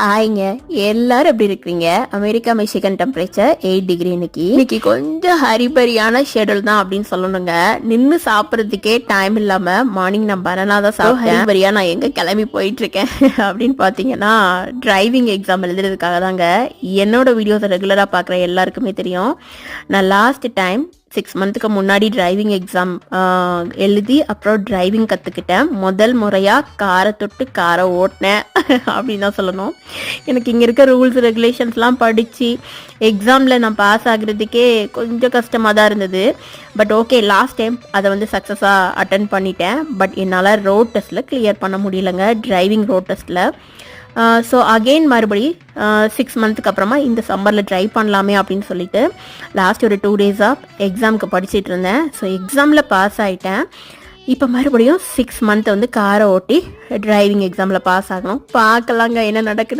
ஆயிங்க எல்லாரும் எப்படி இருக்கிறீங்க? America Michigan temperature 8 degree. இன்னைக்கு கொஞ்சம் ஹரிபரியான ஷெடியூல் தான் அப்படின்னு சொல்லணுங்க. நின்று சாப்பிட்றதுக்கே டைம் இல்லாம மார்னிங் நான் பனானா தான் சாப்பிட்டேன். ஹரிபரியா நான் எங்க கிளம்பி போயிட்டு இருக்கேன் அப்படின்னு பாத்தீங்கன்னா டிரைவிங் எக்ஸாம் எழுதுறதுக்காக தாங்க. என்னோட வீடியோஸை ரெகுலரா பாக்குற எல்லாருக்குமே தெரியும், நான் லாஸ்ட் டைம் 6 மந்த்துக்கு முன்னாடி டிரைவிங் எக்ஸாம் எழுதி அப்புறம் டிரைவிங் கற்றுக்கிட்டேன். முதல் முறையாக காரை தொட்டு காரை ஓட்டினேன் அப்படின்னு தான் சொல்லணும். எனக்கு இங்கே இருக்க ரூல்ஸ் ரெகுலேஷன்ஸ்லாம் படித்து எக்ஸாமில் நான் பாஸ் ஆகுறதுக்கே கொஞ்சம் கஷ்டமாக தான் இருந்தது. பட் ஓகே, லாஸ்ட் டைம் அதை வந்து சக்ஸஸாக அட்டன் பண்ணிட்டேன். பட் என்னால் ரோட் டெஸ்ட்டில் கிளியர் பண்ண முடியலைங்க, டிரைவிங் ரோட் டெஸ்ட்டில். ஸோ அகெயின் மறுபடி 6 மந்த்துக்கு அப்புறமா இந்த சம்மரில் ட்ரை பண்ணலாமே அப்படின்னு சொல்லிட்டு லாஸ்ட் ஒரு 2 டேஸாக எக்ஸாமுக்கு படிச்சுட்டு இருந்தேன். ஸோ எக்ஸாமில் பாஸ் ஆகிட்டேன். இப்போ மறுபடியும் 6 மந்த் வந்து காரை ஓட்டி டிரைவிங் எக்ஸாமில் பாஸ் ஆகணும். பார்க்கலாங்க என்ன நடக்குது.